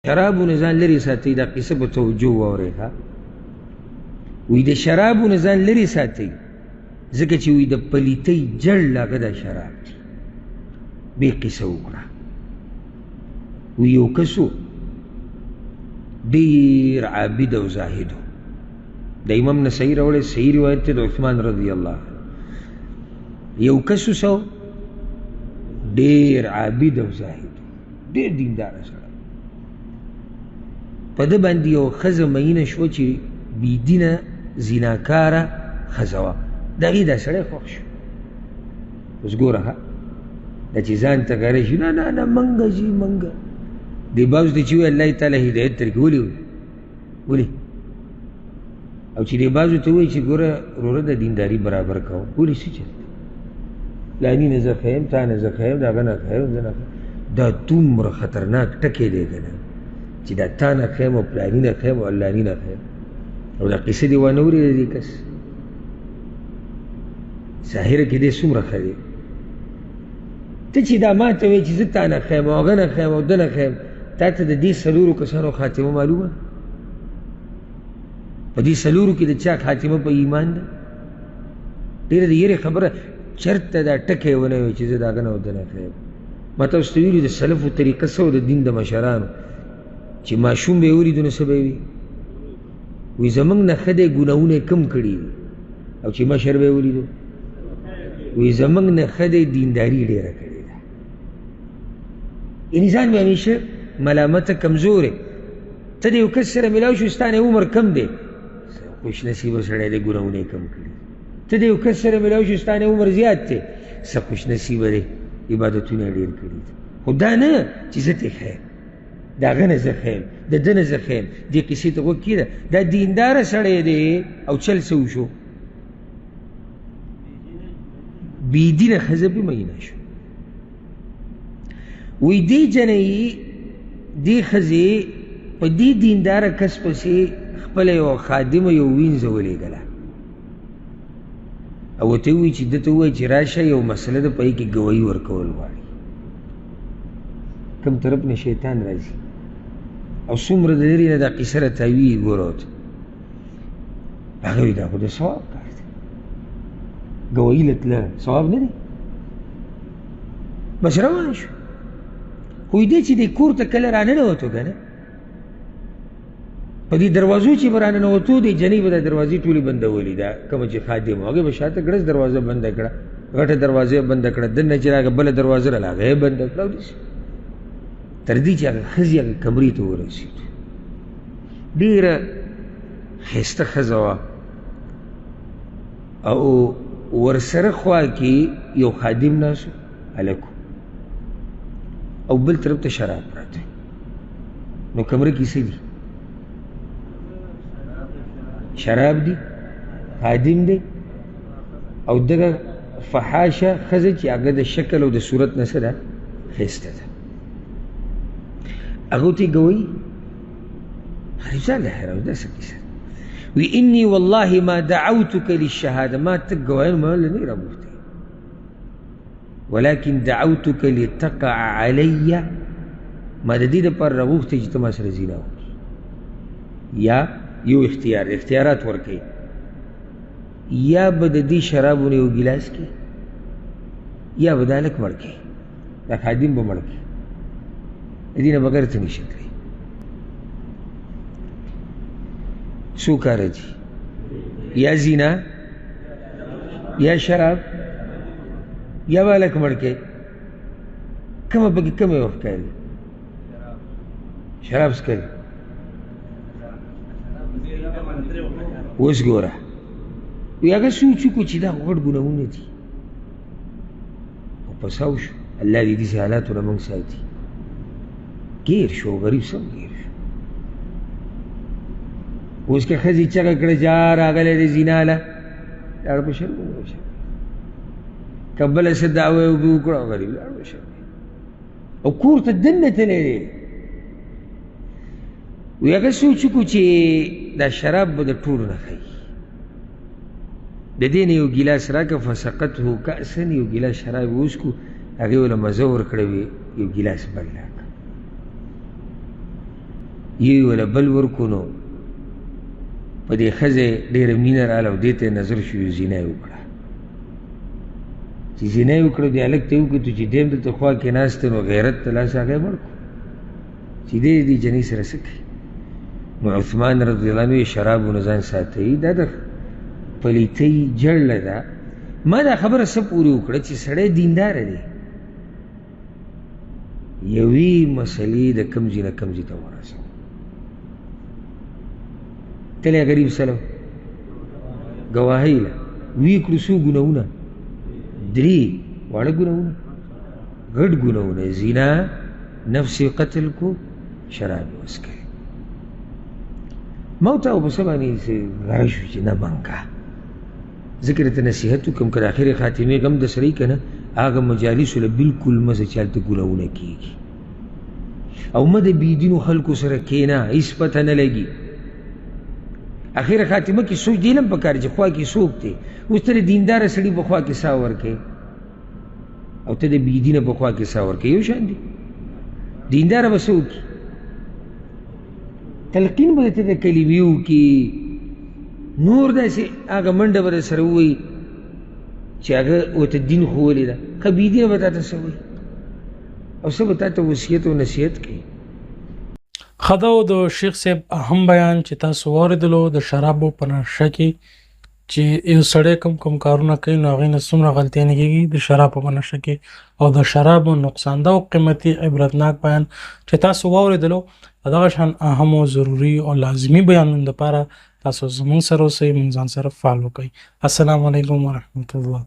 شرابو نه ځان لرې ساتئ. دا قصه په توجه واورئ ښه. وایي د شرابو نه ځان لرې ساتئ ځکه چې وایي د پلیتۍ جړ هغه دا شراب دی. بې قصه وکړه. وایي یو کس و ډېر عابد او زاهد و. د امام نسائی راوړی صحیح روایت دی د عثمان رضی الله عنه. یو کس و ډېر عابد او زاهد ډېر دینداره سړی. په ده باندې یو ښځه مینه شوه چې بېدینه زیناکاره ښځه وه. د هغې دا سړی خوښ شو. اوس ګوره ښه دا چې ځان ته ګری شي نه نه نه منګه ځي منګه. دې بعضو ته چې وایي الله تعالی هدایت درکړي. ولې ولې او چې دې بعضو ته وایي چې ګوره وروره د دینداري برابر کوه. ولې څه چل فلاني نه زه ښیم تا نه زه ښیم د هغه نه ښیم زه نه ښیم. دا دومره خطرناک ټکی دی که نه چې دا تا نه ښیم او فلاني نه ښیم او علاني نه ښیم. او دا قصه دې وانه اورېده دې کس ظاهره کې دی څومره ښه دی. ته چې دا ما ته وایې چې زه تا نه ښیم او هغه نه ښیم او ده نه ښیم تا ته د دې څلورو کسانو خاتمه معلومه؟ په دې څلورو کې د چا خاتمه په ایمان ده؟ ډېره د یېرې خبره چېرته دا ټکی ونه وي چې زه د هغه نه او ده نه ښیم. ما تاسو ته ویلي د سلفو طریقه څه و د دین د مشرانو چې ماشوم به یې ولیدو نو څه به یې وي؟ وایي زموږ نه ښه دی ګناهونه یې کم کړي دي. او چې مشر به یې ولیدو وایي زموږ نه ښه دی دینداري ډېره کړې ده. یعنې ځان به همیشه ملامته کمزورې. ته د یو کس سره میلاو شو ستا نه عمر کم دی خوش نصیبه سړی دی ګناهونه یې کم کړي. ته د یو کس سره میلاو شو ستا نه عمر زیات دی څه خوش نصیبه دی عبادتونه یې ډېر کړي دي. خو دا نه چې زه ترې ښیم د هغه نه زه ښیم د ده نه زه ښیم. دې قصې ته غوږ کېږده. دا دینداره سړی دی او چل څه وشو بېدینه ښځه پې مینه شو. وایي دې جنۍ دې ښځې په دې دینداره کس پسې خپله یوه خادمه یو وینځه ولېږله او ورته ووایي چې ده ته ووایي چې راشه یو مسله ده په هغې کې ګوایي ورکول غواړي. کوم طرف نه شیطان راځي او څومره د لرې نه دا قصه راتاویږي ګوره ورته. هغه وایي دا خو د ثواب کار دی ګوایي له تله ثواب نه دی. بس روان شو. خو دې چې دې کور ته کله راننوتو که نه په دې دروازو چې به راننوتو دې جنۍ به دا دروازې ټولې بندولې. دا کومه چې خادم هغې به شاته ګړز دروازه بنده کړه غټه دروازه یې بنده کړه دننه چې راغله بله دروازه راله هغه یې بنده کړه او داسې تر دې چې هغه ښځې هغه کمرې ته ورسېدو. ډېره ښایسته ښځه وه او ورسره خوا کې یو خادم ناست هلک او بل طرف ته شراب پراته. نو کمره کې څه دي؟ شراب دی خادم دی او دغه فحاشه ښځه چې هغه د شکل او د صورت نه څه ده ښایسته ده. هغه ورته یې ګوایي رجال حیران دا څه کیسه وی انی والله ما دعوتک للشهاده ما ته ګوایم ما له نه رابوفتې ولكن دعوتک لتقع علی ما د دې دپاره راغوښتې چې ته ما سره زنا وکړې. یا یو اختیارات ورکوي یا به د دې شرابو نه یو ګیلاس کې یا به دا هلک مړ کړي دا خادم به مړ کړي د دې نه بغیر څه نشي کوي. څو کاره دي یا زنا یا شراب یا به هلک مړ کړي. کومه پکې کومه یې وښکاري؟ شراب څکوي. اوس ګوره وی هغه سوچ وکړو چې دا غټ ګناهونه دي او پساو شو. الله دې داسې حالاتو نه موږ ساتي. ګیر شو غریب سم ګیر شو. اوس که ښځې چغه کړه چې راغلی دی زنا له لاړ په شرمونه وشرمېږي. که بله څه دعوه یې وکړه غریب لاړ په شرمېږي او کور ته دننه تللی دی. وی هغه سوچ وکړو چې دا شراب به د ټولو نه ښایي. د دې نه یو ګیلاس راکړه فسقته کأسا یو ګیلاس شراب یې وڅښو هغې وله مزه ورکړه وي یو ګیلاس بل راکړه. یوی وله بل ورکو نو په دې ښځې ډېره مینه راغله او دې ته یې نظر شو یو زینه یې وکړه چې زینه یې وکړه دې هلک ته یې وکتو چې دی هم دلته خوا کې ناست نو غیرت ته لاس هغه یې مړ کړو چې دی دې جنۍ سره څه کوي نو عثمان رضی الله عنه یې شرابو نه ځان ساتئ دا د پلیتۍ جړله ده ما دا خبره څه پورې وکړه چې سړی دینداره دی یوې مسلې د کم ځای نه کم ځای ته ورسوه تلی غریب سلام ګواهۍ له وی کړو څو ګناهونه 3 واړه ګناهونه غټ ګناهونه زنا نفس قتل کو شراب وسکه ما ورته په څه باندې راغی شو چې نه بنکه ذکر ته نصیحت وکړم که د اخرې خاتمې غم د سړی که نه هغه مجالسو له بلکل مزه چې هلته ګناهونه کېږي او مه د بېدینو خلکو سره کښېنه هېڅ پته نه لګي اخره خاتمه کې سوچ دی لم پکار چې خوا کې څوک دی اوس ته د دینداره سړي په خوا کې ساه ورکوې او ته د بېدینه په خوا کې ساه ورکوې یو شان دی دینداره به څه وکړي تلقین به ته د کلمې وکړي نور داسې هغه منډه به سره ووایي چې هغه ورته دین ښوولې ده ښه بېدینه به تا ته څه وایي او څه به تا ته وصیت او نصیحت کوي خدا او د شیخ صاحب اهم بیان چې تاسو واردلو د شرابو په نشه کې چې یو سړی کم کارونه کوي نو هغې نه څومره غلطیانې کېږي د شرابو په نشه کې او د شرابو نقصانده او قیمتي عبرتناک بیان چې تاسو واورېدلو دغه شان اهم او ضروري او لازمي بیانونو دپاره تاسو زموږ سره اوسئ موږ ځان سره فالو کوئ السلام علیکم ورحمت الله